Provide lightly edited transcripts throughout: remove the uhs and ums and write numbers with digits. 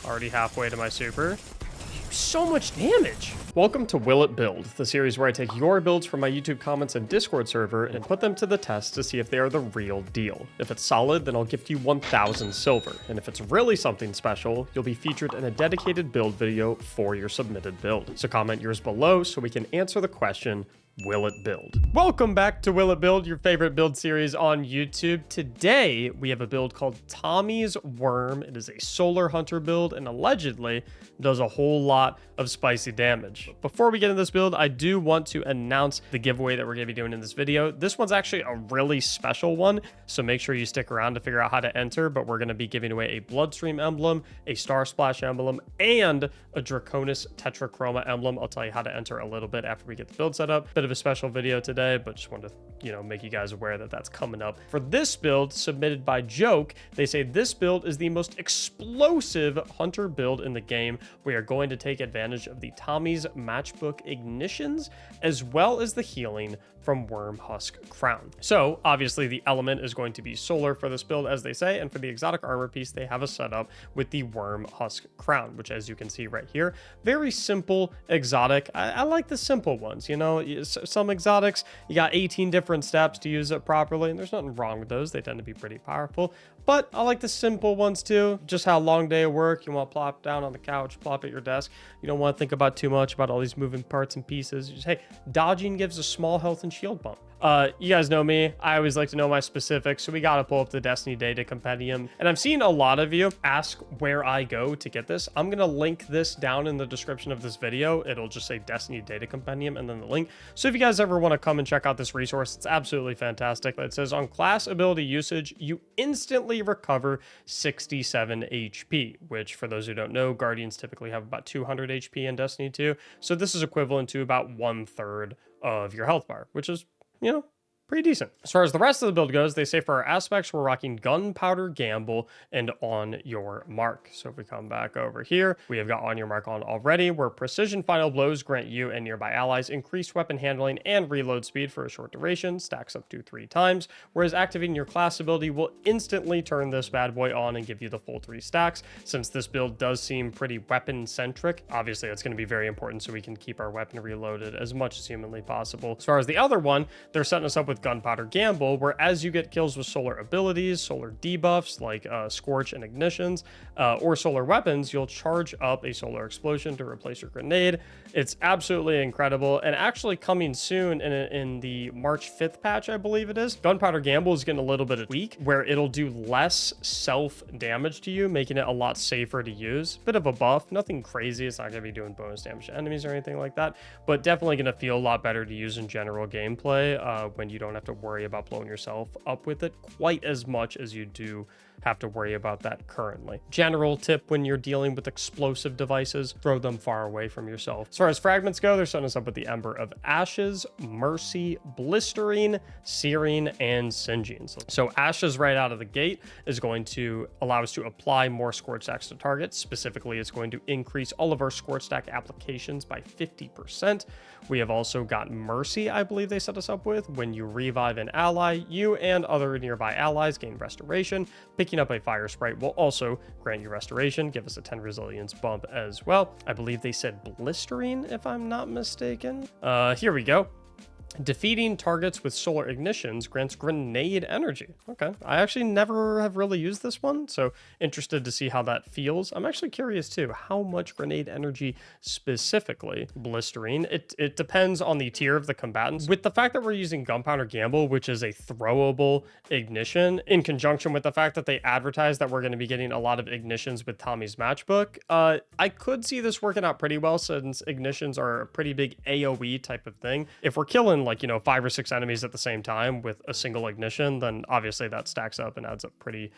Already halfway to my super. So much damage. Welcome to Will It Build, the series where I take your builds from my YouTube comments and Discord server and put them to the test to see if they are the real deal. If it's solid, then I'll gift you 1,000 silver. And if it's really something special, you'll be featured in a dedicated build video for your submitted build. So comment yours below so we can answer the question, Will it build? Welcome back to Will It Build, your favorite build series on YouTube. Today, we have a build called Tommy's Worm. It is a solar hunter build and allegedly does a whole lot of spicy damage. Before we get into this build, I do want to announce the giveaway that we're going to be doing in this video. This one's actually a really special one, so make sure you stick around to figure out how to enter, but we're going to be giving away a Bloodstream emblem, a Star Splash emblem, and a Draconis Tetrachroma emblem. I'll tell you how to enter a little bit after we get the build set up. Bit of a special video today, but just wanted to, make you guys aware that that's coming up. For this build submitted by Joke, they say this build is the most explosive hunter build in the game. We are going to take advantage of the Tommy's Matchbook ignitions, as well as the healing from Worm Husk Crown. So obviously the element is going to be solar for this build, as they say, and for the exotic armor piece, they have a setup with the Worm Husk Crown, which as you can see right here, very simple exotic. I like the simple ones, some exotics, you got 18 different steps to use it properly, and there's nothing wrong with those. They tend to be pretty powerful, but I like the simple ones too. Just how long day of work, you want to plop down on the couch, plop at your desk. You don't want to think about too much about all these moving parts and pieces. Just, hey, dodging gives a small health and shield bump. You guys know me. I always like to know my specifics, so we got to pull up the Destiny Data Compendium. And I've seen a lot of you ask where I go to get this. I'm going to link this down in the description of this video. It'll just say Destiny Data Compendium and then the link. So if you guys ever want to come and check out this resource, it's absolutely fantastic. It says on class ability usage, you instantly recover 67 HP, which for those who don't know, Guardians typically have about 200 HP in Destiny 2. So this is equivalent to about 1/3 of your health bar, which is pretty decent. As far as the rest of the build goes, they say for our aspects, we're rocking Gunpowder Gamble and On Your Mark. So if we come back over here, we have got On Your Mark on already, where precision final blows grant you and nearby allies increased weapon handling and reload speed for a short duration, stacks up to 3 times, whereas activating your class ability will instantly turn this bad boy on and give you the full 3 stacks. Since this build does seem pretty weapon-centric, obviously it's going to be very important so we can keep our weapon reloaded as much as humanly possible. As far as the other one, they're setting us up with Gunpowder Gamble, where as you get kills with solar abilities, solar debuffs like Scorch and Ignitions, or solar weapons, you'll charge up a solar explosion to replace your grenade. It's absolutely incredible, and actually coming soon in the March 5th patch, I believe it is, Gunpowder Gamble is getting a little bit of tweak where it'll do less self damage to you, making it a lot safer to use. Bit of a buff, nothing crazy. It's not going to be doing bonus damage to enemies or anything like that, but definitely going to feel a lot better to use in general gameplay when you don't have to worry about blowing yourself up with it quite as much as you do have to worry about that currently. General tip when you're dealing with explosive devices, throw them far away from yourself. As far as fragments go, they're setting us up with the Ember of Ashes, Mercy, Blistering, Searing, and Singeing. So Ashes right out of the gate is going to allow us to apply more Scorch stacks to targets. Specifically, it's going to increase all of our Scorch stack applications by 50%. We have also got Mercy, I believe they set us up with. When you revive an ally, you and other nearby allies gain Restoration. Picking up a Fire Sprite will also grant you Restoration, give us a 10 resilience bump as well. I believe they said Blistering, if I'm not mistaken. Here we go. Defeating targets with solar ignitions grants grenade energy. Okay, I actually never have really used this one, so interested to see how that feels. I'm actually curious too, how much grenade energy specifically. Blistering, it depends on the tier of the combatants. With the fact that we're using Gunpowder Gamble, which is a throwable ignition, in conjunction with the fact that they advertise that we're going to be getting a lot of ignitions with Tommy's Matchbook, I could see this working out pretty well since ignitions are a pretty big AoE type of thing. If we're killing 5 or 6 enemies at the same time with a single ignition, then obviously that stacks up and adds up pretty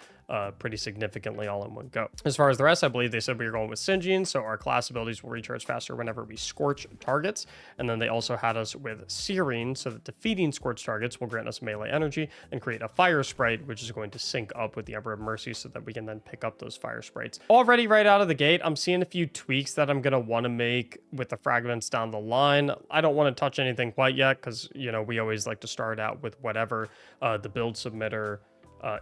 significantly all in one go. As far as the rest, I believe they said we were going with Singeing, so our class abilities will recharge faster whenever we scorch targets. And then they also had us with Searing, so that defeating scorch targets will grant us melee energy and create a Fire Sprite, which is going to sync up with the Ember of Mercy so that we can then pick up those Fire Sprites. Already right out of the gate, I'm seeing a few tweaks that I'm going to want to make with the fragments down the line. I don't want to touch anything quite yet because, we always like to start out with whatever the build submitter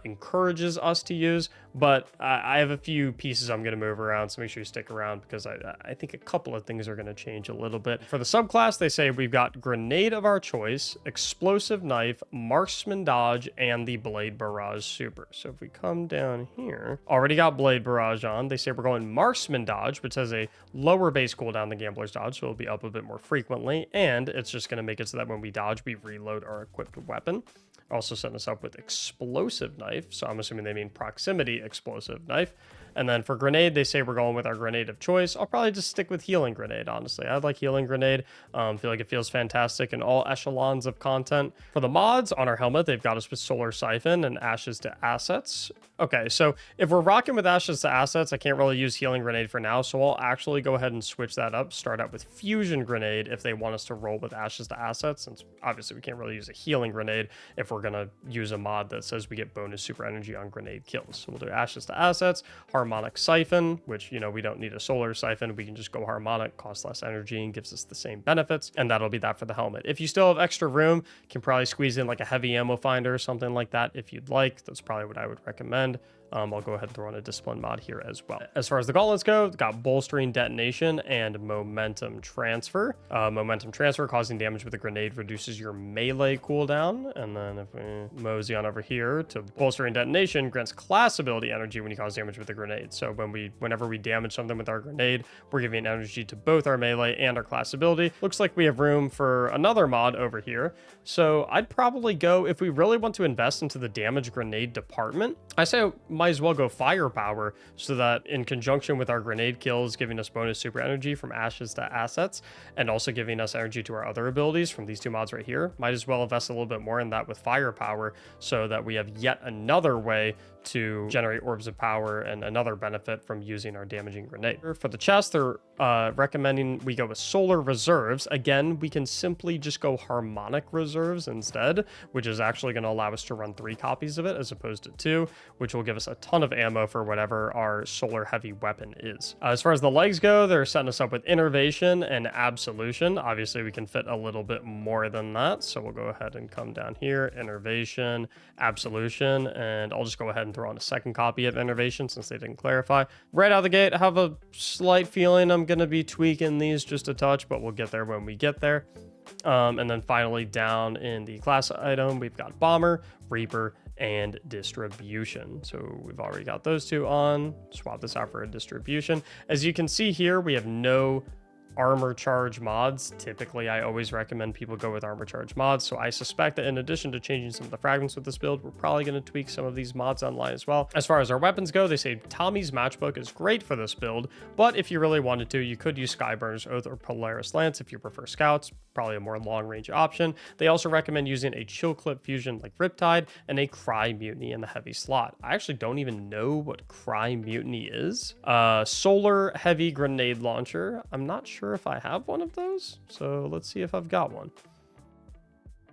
encourages us to use, but I have a few pieces I'm going to move around, so make sure you stick around because I think a couple of things are going to change a little bit. For the subclass, they say we've got grenade of our choice, explosive knife, marksman dodge, and the blade barrage super. So if we come down here, already got blade barrage on. They say we're going marksman dodge, which has a lower base cooldown than gambler's dodge, so it'll be up a bit more frequently, and it's just going to make it so that when we dodge, we reload our equipped weapon. Also setting us up with explosive knife, so I'm assuming they mean proximity explosive knife. And then for grenade, they say we're going with our grenade of choice. I'll probably just stick with healing grenade, honestly. I like healing grenade. Feel like it feels fantastic in all echelons of content. For the mods on our helmet, they've got us with solar siphon and ashes to assets. Okay, so if we're rocking with ashes to assets, I can't really use healing grenade for now, so I'll actually go ahead and switch that up. Start out with fusion grenade if they want us to roll with ashes to assets, since obviously we can't really use a healing grenade if we're gonna use a mod that says we get bonus super energy on grenade kills. So we'll do ashes to assets, harmonic siphon, which, you know, we don't need a solar siphon. We can just go harmonic, costs less energy and gives us the same benefits. And that'll be that for the helmet. If you still have extra room, you can probably squeeze in like a heavy ammo finder or something like that if you'd like. That's probably what I would recommend. I'll go ahead and throw on a discipline mod here as well. As far as the gauntlets go, we've got bolstering detonation and momentum transfer. Momentum transfer, causing damage with a grenade, reduces your melee cooldown. And then if we mosey on over here to bolstering detonation, grants class ability energy when you cause damage with a grenade. So whenever we damage something with our grenade, we're giving energy to both our melee and our class ability. Looks like we have room for another mod over here. So I'd probably go, if we really want to invest into the damage grenade department, I say might as well go firepower, so that in conjunction with our grenade kills, giving us bonus super energy from ashes to assets, and also giving us energy to our other abilities from these two mods right here, might as well invest a little bit more in that with firepower, so that we have yet another way to generate orbs of power and another benefit from using our damaging grenade. For the chest, they're recommending we go with solar reserves. Again, we can simply just go harmonic reserves instead, which is actually going to allow us to run 3 copies of it as opposed to 2, which will give us a ton of ammo for whatever our solar heavy weapon is. As far as the legs go, they're setting us up with innervation and absolution. Obviously, we can fit a little bit more than that, so we'll go ahead and come down here, innervation, absolution, and I'll just go ahead and throw on a second copy of innervation since they didn't clarify. Right out of the gate, I have a slight feeling I'm going to be tweaking these just a touch, but we'll get there when we get there. And then finally down in the class item, we've got bomber, reaper, and distribution. So we've already got those two on. Swap this out for a distribution. As you can see here, we have no armor charge mods. Typically, I always recommend people go with armor charge mods, so I suspect that in addition to changing some of the fragments with this build, we're probably going to tweak some of these mods online as well. As far as our weapons go, they say Tommy's Matchbook is great for this build, but if you really wanted to, you could use Skyburner's Oath or Polaris Lance if you prefer scouts. Probably a more long-range option. They also recommend using a chill clip fusion like Riptide and a Cry Mutiny in the heavy slot. I actually don't even know what Cry Mutiny is. Solar heavy grenade launcher. I'm not sure if I have one of those, so let's see if I've got one.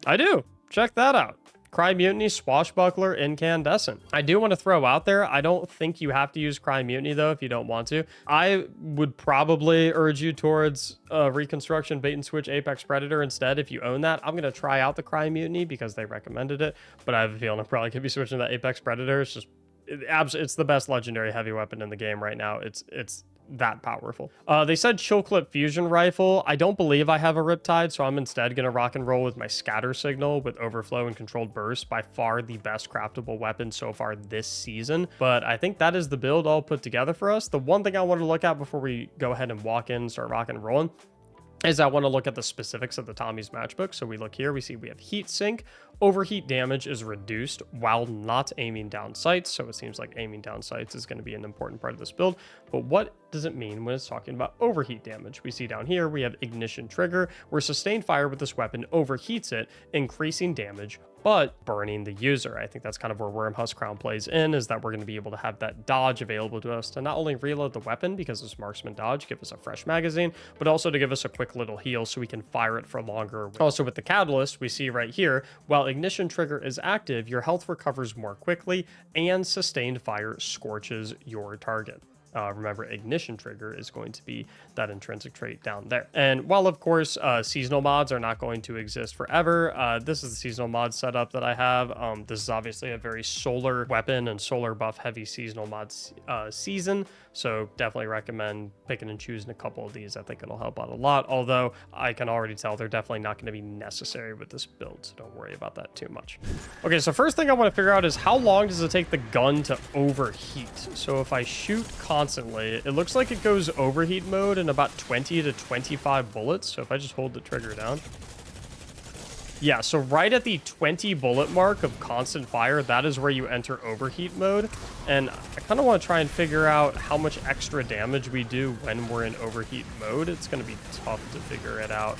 I do. Check that out. Cry Mutiny, Swashbuckler, Incandescent. I do want to throw out there, I don't think you have to use Cry Mutiny though if you don't want to. I would probably urge you towards Reconstruction, Bait and Switch, Apex Predator instead if you own that. I'm going to try out the Cry Mutiny because they recommended it, but I have a feeling I probably could be switching to that Apex Predator. It's just, it's the best legendary heavy weapon in the game right now. It's that powerful. They said chill clip fusion rifle. I don't believe I have a Riptide, so I'm instead gonna rock and roll with my scatter signal with overflow and controlled burst. By far the best craftable weapon so far this season, but I think that is the build all put together for us. The one thing I want to look at before we go ahead and walk in and start rocking and rolling is I want to look at the specifics of the Tommy's Matchbook. So we look here, we see we have heat sink. Overheat damage is reduced while not aiming down sights. So it seems like aiming down sights is going to be an important part of this build. But what does it mean when it's talking about overheat damage? We see down here, we have ignition trigger, where sustained fire with this weapon overheats it, increasing damage, but burning the user. I think that's kind of where Wormhusk Crown plays in, is that we're going to be able to have that dodge available to us to not only reload the weapon because it's marksman dodge, give us a fresh magazine, but also to give us a quick little heal so we can fire it for longer. Also with the catalyst, we see right here, while ignition trigger is active, your health recovers more quickly and sustained fire scorches your target. Remember, ignition trigger is going to be that intrinsic trait down there. And while, of course, seasonal mods are not going to exist forever, this is the seasonal mod setup that I have. This is obviously a very solar weapon and solar buff heavy seasonal mods season. So definitely recommend picking and choosing a couple of these. I think it'll help out a lot. Although I can already tell they're definitely not going to be necessary with this build. So don't worry about that too much. Okay, so first thing I want to figure out is how long does it take the gun to overheat? So if I shoot constantly, it looks like it goes overheat mode in about 20 to 25 bullets. So if I just hold the trigger down. Yeah, so right at the 20 bullet mark of constant fire, that is where you enter overheat mode. And I kind of want to try and figure out how much extra damage we do when we're in overheat mode. It's going to be tough to figure it out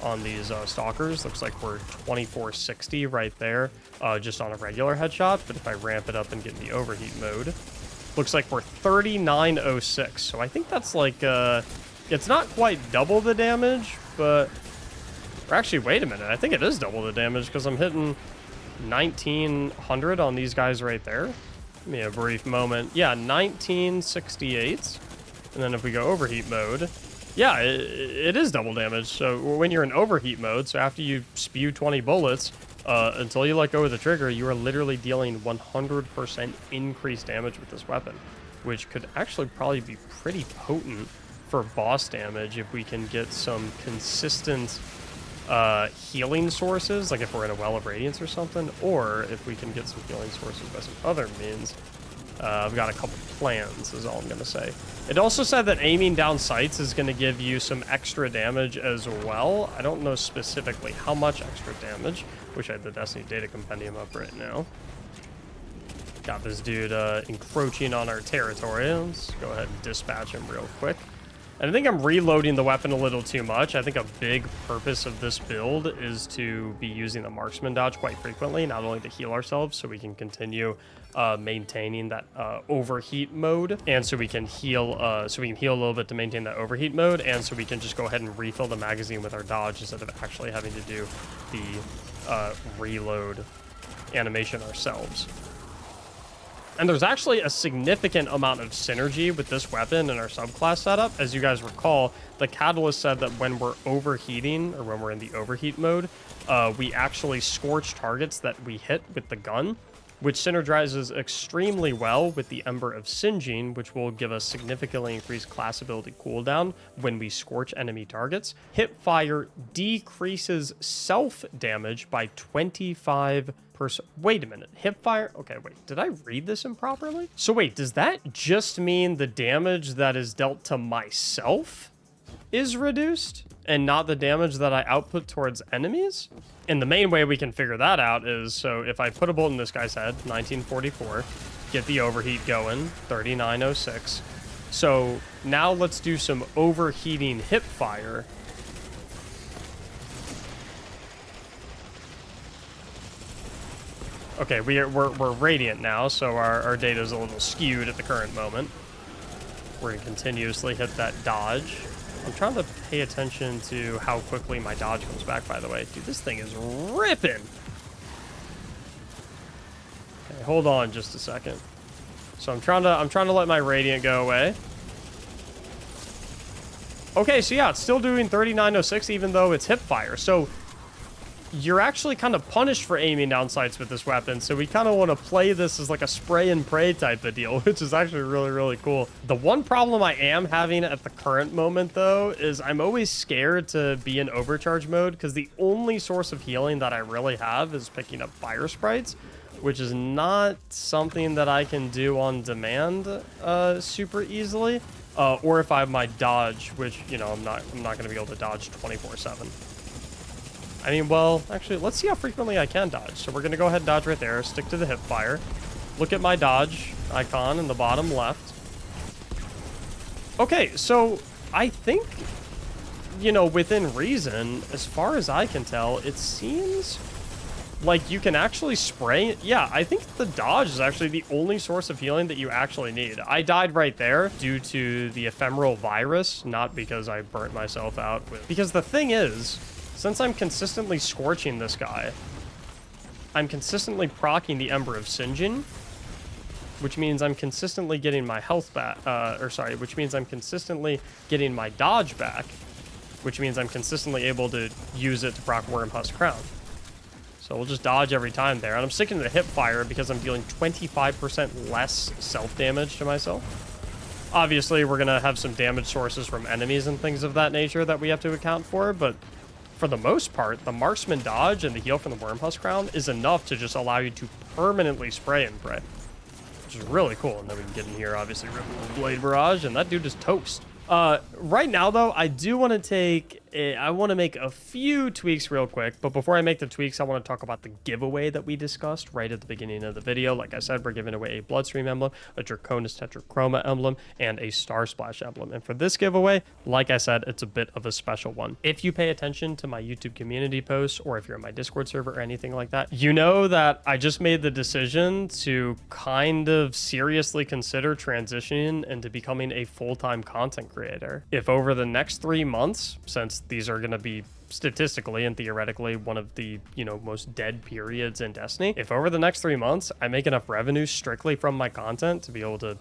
on these stalkers. Looks like we're 2460 right there, just on a regular headshot. But if I ramp it up and get in the overheat mode, looks like we're 3906. So I think that's like, it's not quite double the damage, but... Or actually, wait a minute. I think it is double the damage because I'm hitting 1900 on these guys right there. Give me a brief moment. Yeah, 1968. And then if we go overheat mode, yeah, it is double damage. So when you're in overheat mode, so after you spew 20 bullets, until you let go of the trigger, you are literally dealing 100% increased damage with this weapon, which could actually probably be pretty potent for boss damage if we can get some consistent healing sources, like if we're in a well of radiance or something, or if we can get some healing sources by some other means. I've got a couple plans is all I'm gonna say. It also said that aiming down sights is gonna give you some extra damage as well. I don't know specifically how much extra damage. Wish I had the Destiny data compendium up right now. Got this dude encroaching on our territory. Let's go ahead and dispatch him real quick. And I think I'm reloading the weapon a little too much. I think a big purpose of this build is to be using the marksman dodge quite frequently, not only to heal ourselves so we can continue maintaining that overheat mode, and so we can heal a little bit to maintain that overheat mode, and so we can just go ahead and refill the magazine with our dodge instead of actually having to do the reload animation ourselves. And there's actually a significant amount of synergy with this weapon in our subclass setup. As you guys recall, the Catalyst said that when we're overheating, or when we're in the overheat mode, we actually scorch targets that we hit with the gun, which synergizes extremely well with the Ember of Singeing, which will give us significantly increased class ability cooldown when we scorch enemy targets. Hipfire decreases self damage by 25%. Wait a minute, hipfire? Okay, wait, did I read this improperly? So wait, does that just mean the damage that is dealt to myself is reduced and not the damage that I output towards enemies? And the main way we can figure that out is, so if I put a bolt in this guy's head, 1944, get the overheat going, 3906. So now let's do some overheating hipfire. Okay, we're radiant now, so our data is a little skewed at the current moment. We're gonna continuously hit that dodge. I'm trying to pay attention to how quickly my dodge comes back, by the way. Dude, this thing is ripping. Okay, hold on just a second. So I'm trying to let my radiant go away. Okay, so yeah, it's still doing 3906 even though it's hipfire. So you're actually kind of punished for aiming down sights with this weapon, so we kind of want to play this as like a spray and pray type of deal, which is actually really, really cool. The one problem I am having at the current moment, though, is I'm always scared to be in overcharge mode, because the only source of healing that I really have is picking up fire sprites, which is not something that I can do on demand super easily, or if I have my dodge, which, you know, I'm not going to be able to dodge 24/7. I mean, well, actually, let's see how frequently I can dodge. So we're going to go ahead and dodge right there, stick to the hip fire. Look at my dodge icon in the bottom left. Okay, so I think, you know, within reason, as far as I can tell, it seems like you can actually spray. Yeah, I think the dodge is actually the only source of healing that you actually need. I died right there due to the ephemeral virus, not because I burnt myself out. Because the thing is, since I'm consistently scorching this guy, I'm consistently proccing the Ember of Singeing. which means I'm consistently getting my health back, which means I'm consistently getting my dodge back, which means I'm consistently able to use it to proc Wormhusk Crown. So we'll just dodge every time there. And I'm sticking to the hip fire because I'm dealing 25% less self-damage to myself. Obviously, we're going to have some damage sources from enemies and things of that nature that we have to account for, but for the most part, the marksman dodge and the heal from the Wormhusk Crown is enough to just allow you to permanently spray and pray, which is really cool. And then we can get in here, obviously, ripping the Blade Barrage, and that dude is toast. Right now, though, I do want to make a few tweaks real quick, but before I make the tweaks, I want to talk about the giveaway that we discussed right at the beginning of the video. Like I said, we're giving away a Bloodstream emblem, a Draconis Tetrachroma emblem, and a Star Splash emblem. And for this giveaway, like I said, it's a bit of a special one. If you pay attention to my YouTube community posts, or if you're in my Discord server or anything like that, you know that I just made the decision to kind of seriously consider transitioning into becoming a full-time content creator. If over the next 3 months, since these are going to be statistically and theoretically one of the, most dead periods in Destiny, if over the next 3 months I make enough revenue strictly from my content to be able to,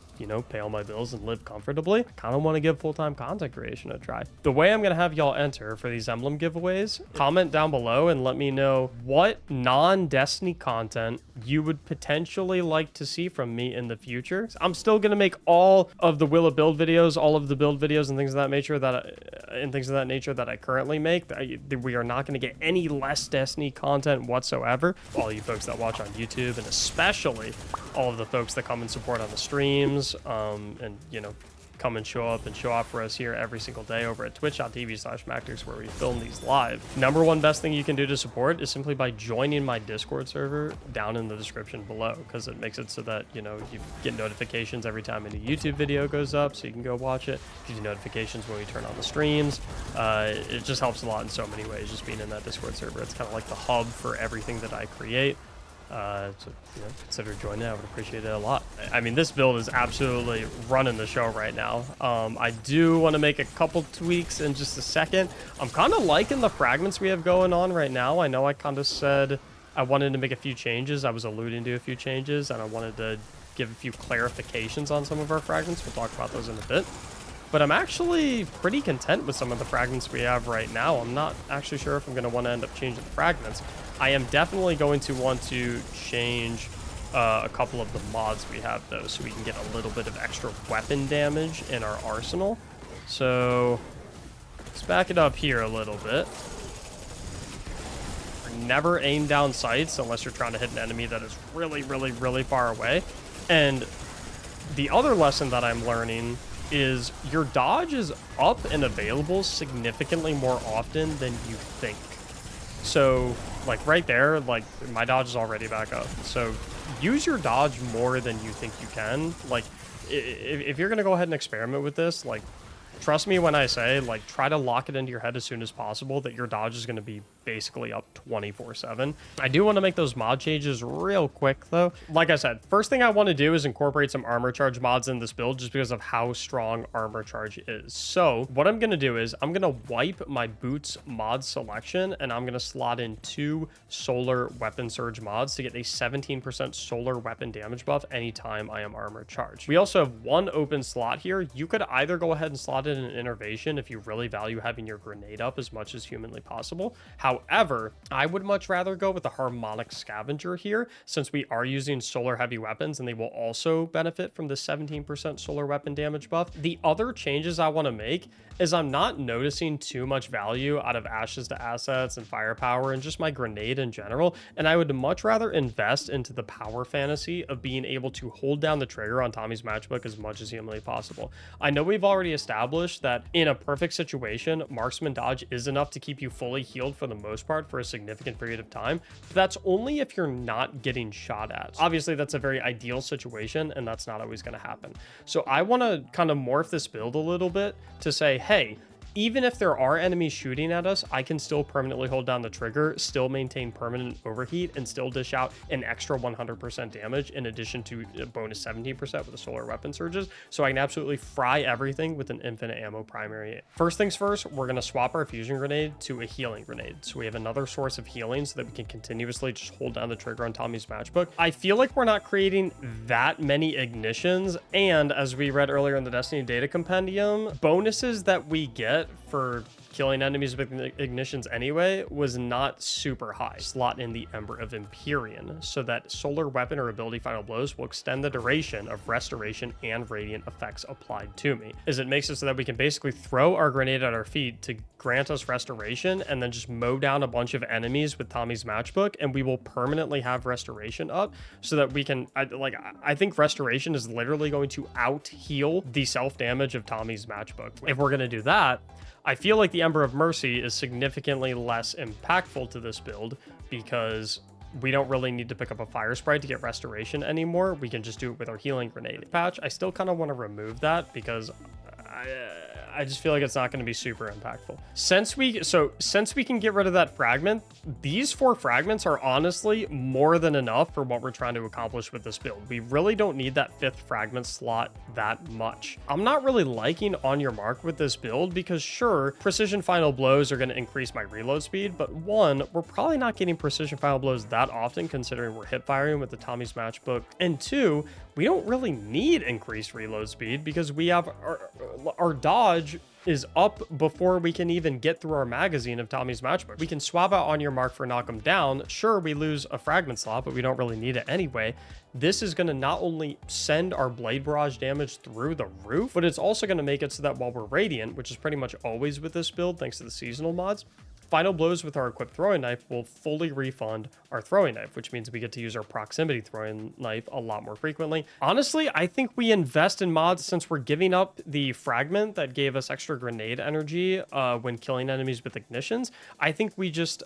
pay all my bills and live comfortably, I kind of want to give full-time content creation a try. The way I'm going to have y'all enter for these emblem giveaways, comment down below and let me know what non-Destiny content you would potentially like to see from me in the future. I'm still going to make all of the Will It Build videos, all of the build videos and things of that nature that I currently make. We are not going to get any less Destiny content whatsoever. All you folks that watch on YouTube, and especially all of the folks that come and support on the streams, and come and show up and show off for us here every single day over at twitch.tv/Mactics, where we film these live. Number one best thing you can do to support is simply by joining my Discord server down in the description below, because it makes it so that you get notifications every time a new YouTube video goes up, so you can go watch it. Gives you notifications when we turn on the streams. It just helps a lot in so many ways, just being in that Discord server. It's kind of like the hub for everything that I create. So consider joining. I would appreciate it a lot. I mean, this build is absolutely running the show right now. I do want to make a couple tweaks in just a second. I'm kind of liking the fragments we have going on right now. I know I kind of said I wanted to make a few changes. I was alluding to a few changes, and I wanted to give a few clarifications on some of our fragments. We'll talk about those in a bit. But I'm actually pretty content with some of the fragments we have right now. I'm not actually sure if I'm going to want to end up changing the fragments. I am definitely going to want to change a couple of the mods we have, though, so we can get a little bit of extra weapon damage in our arsenal. So let's back it up here a little bit. Never aim down sights unless you're trying to hit an enemy that is really, really, really far away. And the other lesson that I'm learning is your dodge is up and available significantly more often than you think. So like right there, like my dodge is already back up. So use your dodge more than you think you can. Like if you're going to go ahead and experiment with this, like trust me when I say, like, try to lock it into your head as soon as possible that your dodge is going to be basically up 24/7. I do want to make those mod changes real quick, though. Like I said, first thing I want to do is incorporate some armor charge mods in this build just because of how strong armor charge is. So what I'm going to do is I'm going to wipe my boots mod selection, and I'm going to slot in 2 solar weapon surge mods to get a 17% solar weapon damage buff anytime I am armor charged. We also have 1 open slot here. You could either go ahead and slot in an innervation if you really value having your grenade up as much as humanly possible. However, I would much rather go with the harmonic scavenger here, since we are using solar heavy weapons and they will also benefit from the 17% solar weapon damage buff. The other changes I want to make is I'm not noticing too much value out of ashes to assets and firepower and just my grenade in general, and I would much rather invest into the power fantasy of being able to hold down the trigger on Tommy's matchbook as much as humanly possible. I know we've already established that in a perfect situation, marksman dodge is enough to keep you fully healed for the most part for a significant period of time, but that's only if you're not getting shot at. Obviously, that's a very ideal situation, and that's not always going to happen. So I want to kind of morph this build a little bit to say, hey, even if there are enemies shooting at us, I can still permanently hold down the trigger, still maintain permanent overheat, and still dish out an extra 100% damage in addition to a bonus 17% with the solar weapon surges. So I can absolutely fry everything with an infinite ammo primary. First things first, we're going to swap our fusion grenade to a healing grenade. So we have another source of healing so that we can continuously just hold down the trigger on Tommy's matchbook. I feel like we're not creating that many ignitions. And as we read earlier in the Destiny data compendium, bonuses that we get for killing enemies with ignitions anyway was not super high. Slot in the Ember of Empyrean so that solar weapon or ability final blows will extend the duration of restoration and radiant effects applied to me. It makes it so that we can basically throw our grenade at our feet to grant us restoration and then just mow down a bunch of enemies with Tommy's matchbook, and we will permanently have restoration up so that we can, I think restoration is literally going to out heal the self damage of Tommy's matchbook. If we're going to do that, I feel like the Ember of Mercy is significantly less impactful to this build because we don't really need to pick up a fire sprite to get restoration anymore. We can just do it with our healing grenade patch. I still kind of want to remove that because I just feel like it's not going to be super impactful. Since we can get rid of that fragment, these 4 fragments are honestly more than enough for what we're trying to accomplish with this build. We really don't need that 5th fragment slot that much. I'm not really liking On Your Mark with this build because sure, precision final blows are going to increase my reload speed, but 1, we're probably not getting precision final blows that often considering we're hip firing with the Tommy's matchbook, and 2, we don't really need increased reload speed because we have our dodge is up before we can even get through our magazine of Tommy's matchbook. We can swap out On Your Mark for Knock 'em down. Sure, we lose a fragment slot, but we don't really need it anyway. This is going to not only send our blade barrage damage through the roof, but it's also going to make it so that while we're radiant, which is pretty much always with this build thanks to the seasonal mods, final blows with our equipped throwing knife will fully refund our throwing knife, which means we get to use our proximity throwing knife a lot more frequently. Honestly, I think we invest in mods since we're giving up the fragment that gave us extra grenade energy when killing enemies with ignitions. I think we just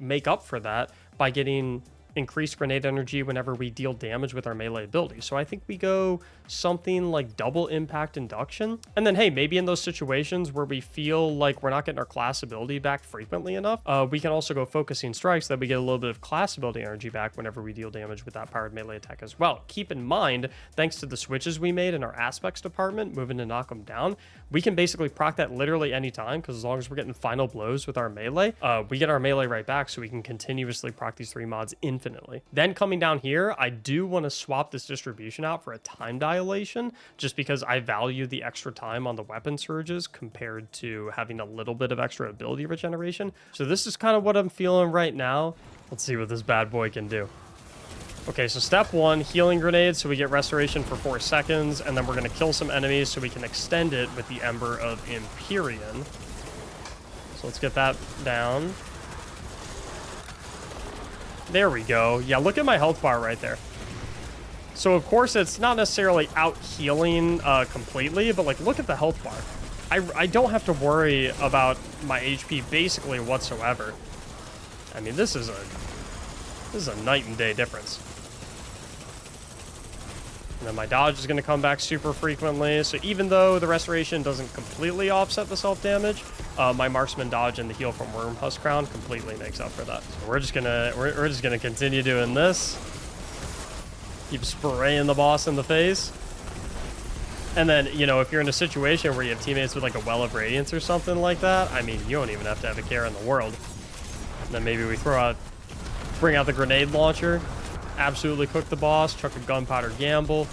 make up for that by getting increased grenade energy whenever we deal damage with our melee ability. So I think we go something like double impact induction. And then, hey, maybe in those situations where we feel like we're not getting our class ability back frequently enough, we can also go focusing strikes so that we get a little bit of class ability energy back whenever we deal damage with that powered melee attack as well. Keep in mind, thanks to the switches we made in our aspects department, moving to Knock 'em down, we can basically proc that literally anytime because as long as we're getting final blows with our melee, we get our melee right back so we can continuously proc these 3 mods infinitely. Then coming down here, I do want to swap this distribution out for a time dilation just because I value the extra time on the weapon surges compared to having a little bit of extra ability regeneration. So this is kind of what I'm feeling right now. Let's see what this bad boy can do. Okay, so step 1, healing grenade, so we get restoration for 4 seconds, and then we're going to kill some enemies so we can extend it with the Ember of Empyrean. So let's get that down. There we go. Yeah, look at my health bar right there. So, of course, it's not necessarily out healing completely, but, like, look at the health bar. I don't have to worry about my HP basically whatsoever. I mean, this is a night and day difference. And then my dodge is going to come back super frequently. So even though the restoration doesn't completely offset the self-damage, my marksman dodge and the heal from Wormhusk Crown completely makes up for that. So we're just gonna continue doing this. Keep spraying the boss in the face. And then, you know, if you're in a situation where you have teammates with like a Well of Radiance or something like that, I mean, you don't even have to have a care in the world. And then maybe we bring out the grenade launcher, absolutely cook the boss, chuck a gunpowder gamble.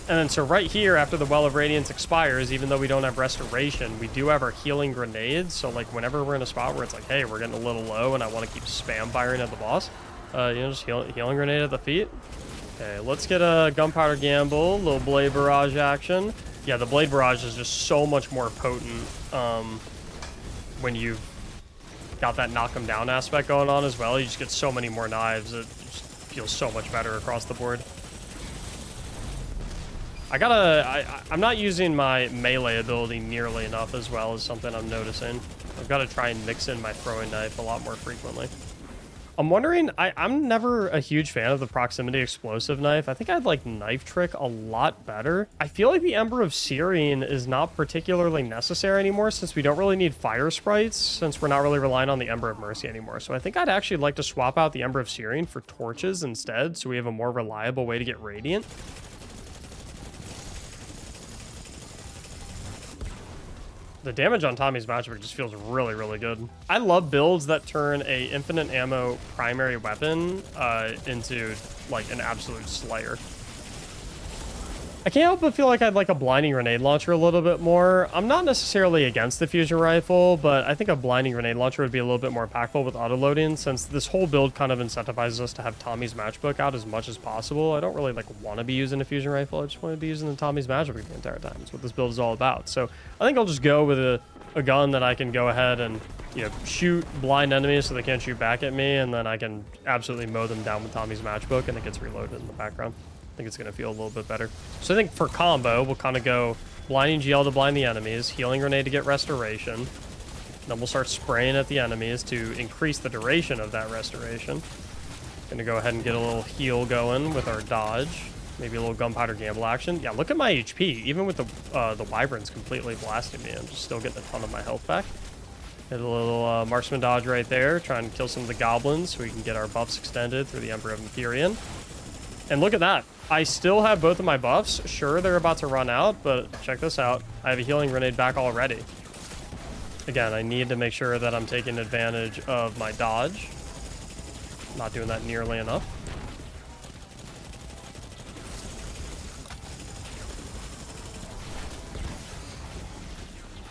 And then so right here, after the Well of Radiance expires, even though we don't have restoration, we do have our healing grenades. So like whenever we're in a spot where it's like, hey, we're getting a little low and I want to keep spam firing at the boss, you know, just healing grenade at the feet. Okay, let's get a gunpowder gamble, a little blade barrage action. Yeah, the blade barrage is just so much more potent when you've got that knock 'em down aspect going on as well. You just get so many more knives. It just feels so much better across the board. I'm not using my melee ability nearly enough as well as something I'm noticing. I've got to try and mix in my throwing knife a lot more frequently. I'm wondering, I'm never a huge fan of the proximity explosive knife. I think I'd like knife trick a lot better. I feel like the Ember of Searing is not particularly necessary anymore since we don't really need fire sprites, since we're not really relying on the Ember of Mercy anymore. So I think I'd actually like to swap out the Ember of Searing for torches instead, so we have a more reliable way to get radiant. The damage on Tommy's matchbook just feels really, really good. I love builds that turn a infinite ammo primary weapon into like an absolute slayer. I can't help but feel like I'd like a blinding grenade launcher a little bit more. I'm not necessarily against the fusion rifle, but I think a blinding grenade launcher would be a little bit more impactful with auto-loading, since this whole build kind of incentivizes us to have Tommy's matchbook out as much as possible. I don't really like want to be using a fusion rifle. I just want to be using the Tommy's matchbook the entire time. That's what this build is all about. So I think I'll just go with a gun that I can go ahead and, you know, shoot blind enemies so they can't shoot back at me, and then I can absolutely mow them down with Tommy's matchbook, and it gets reloaded in the background. I think it's going to feel a little bit better. So I think for combo, we'll kind of go blinding GL to blind the enemies, healing grenade to get restoration. Then we'll start spraying at the enemies to increase the duration of that restoration. Going to go ahead and get a little heal going with our dodge. Maybe a little gunpowder gamble action. Yeah, look at my HP. Even with the wyverns completely blasting me, I'm just still getting a ton of my health back. Hit a little marksman dodge right there, trying to kill some of the goblins so we can get our buffs extended through the Ember of Empyrean. And look at that. I still have both of my buffs. Sure, they're about to run out, but check this out. I have a healing grenade back already. Again, I need to make sure that I'm taking advantage of my dodge. Not doing that nearly enough.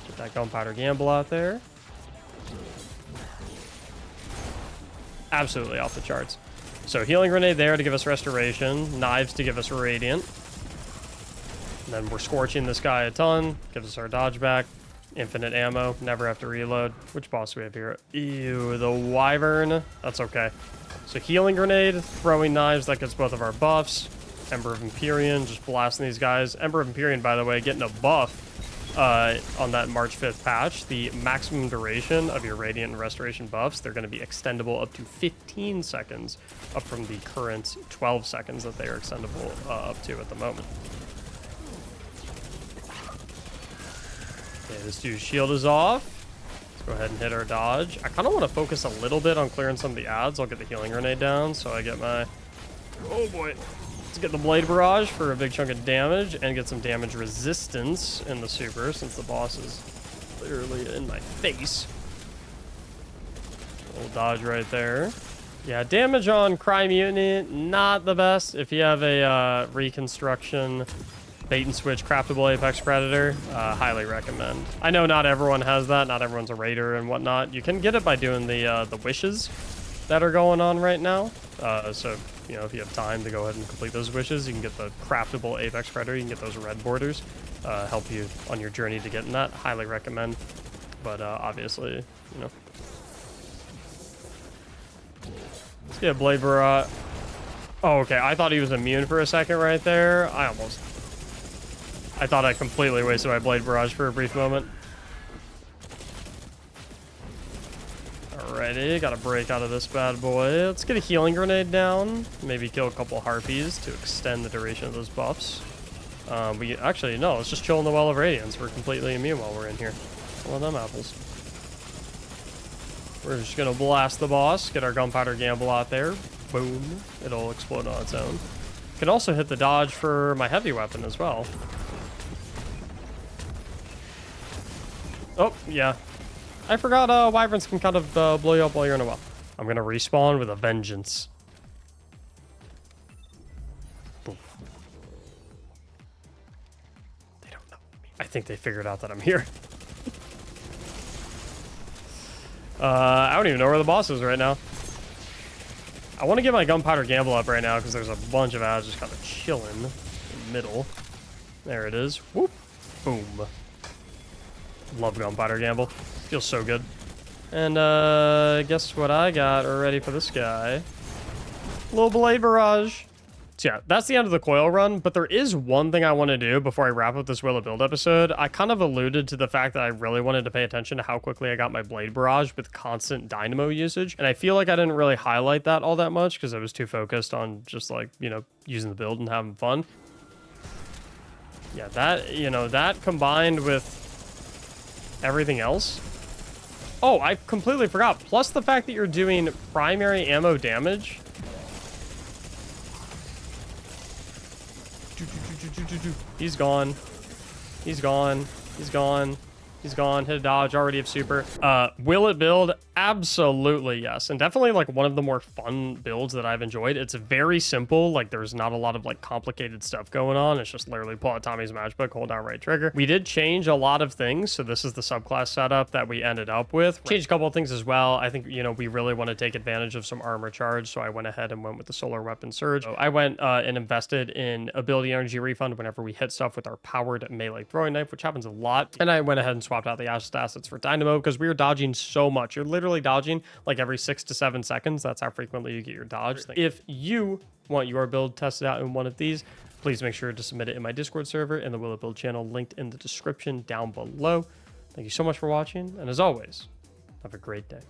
Get that gunpowder gamble out there. Absolutely off the charts. So healing grenade there to give us restoration, knives to give us radiant. And then we're scorching this guy a ton, gives us our dodge back, infinite ammo, never have to reload. Which boss do we have here? Ew, the wyvern. That's okay. So healing grenade, throwing knives, that gets both of our buffs. Ember of Empyrean, just blasting these guys. Ember of Empyrean, by the way, getting a buff on that March 5th patch. The maximum duration of your Radiant and Restoration buffs, they're going to be extendable up to 15 seconds, up from the current 12 seconds that they are extendable up to at the moment. Okay, this dude's shield is off. Let's go ahead and hit our dodge. I kind of want to focus a little bit on clearing some of the adds. I'll get the healing grenade down, so I get my... Oh boy. Let's get the blade barrage for a big chunk of damage and get some damage resistance in the super, since the boss is literally in my face. Little dodge right there. Yeah, damage on Cry Mutiny, not the best. If you have a reconstruction bait and switch craftable Apex Predator, highly recommend. I know not everyone has that. Not everyone's a raider and whatnot. You can get it by doing the wishes that are going on right now. So, you know, if you have time to go ahead and complete those wishes, you can get the craftable Apex Predator. You can get those red borders. Help you on your journey to getting that. Highly recommend. But obviously, you know. Let's get a Blade Barrage. Oh, okay. I thought he was immune for a second right there. I thought I completely wasted my Blade Barrage for a brief moment. Alrighty, gotta break out of this bad boy. Let's get a healing grenade down. Maybe kill a couple harpies to extend the duration of those buffs. Actually, no, let's just chill in the Well of Radiance. We're completely immune while we're in here. One of them apples. We're just gonna blast the boss, get our gunpowder gamble out there. Boom. It'll explode on its own. Can also hit the dodge for my heavy weapon as well. Oh, yeah. I forgot wyverns can kind of blow you up while you're in a well. I'm gonna respawn with a vengeance. Boom. They don't know me. I think they figured out that I'm here. I don't even know where the boss is right now. I want to get my gunpowder gamble up right now because there's a bunch of ads just kind of chilling in the middle. There it is. Whoop. Boom. Love gunpowder gamble. Feels so good. And guess what I got ready for this guy? Little blade barrage. So yeah, that's the end of the coil run, but there is one thing I want to do before I wrap up this Will It Build episode. I kind of alluded to the fact that I really wanted to pay attention to how quickly I got my blade barrage with constant dynamo usage, and I feel like I didn't really highlight that all that much because I was too focused on just like, you know, using the build and having fun. Yeah, that, you know, that combined with everything else. Oh, I completely forgot. Plus the fact that you're doing primary ammo damage. He's gone. He's gone. He's gone. He's gone. Hit a dodge. Already have super. Will it build? Absolutely yes. And definitely like one of the more fun builds that I've enjoyed. It's very simple. Like there's not a lot of like complicated stuff going on. It's just literally pull out Tommy's matchbook, hold down right trigger. We did change a lot of things. So this is the subclass setup that we ended up with. Changed a couple of things as well. I think, you know, we really want to take advantage of some armor charge. So I went ahead and went with the solar weapon surge. So I went and invested in ability energy refund whenever we hit stuff with our powered melee throwing knife, which happens a lot. And I went ahead and swapped out the assets for dynamo because we were dodging so much. You're literally dodging like every 6 to 7 seconds. That's how frequently you get your dodge. If you want your build tested out in one of these, please make sure to submit it in my Discord server and the Will It Build channel linked in the description down below. Thank you so much for watching, and as always, have a great day.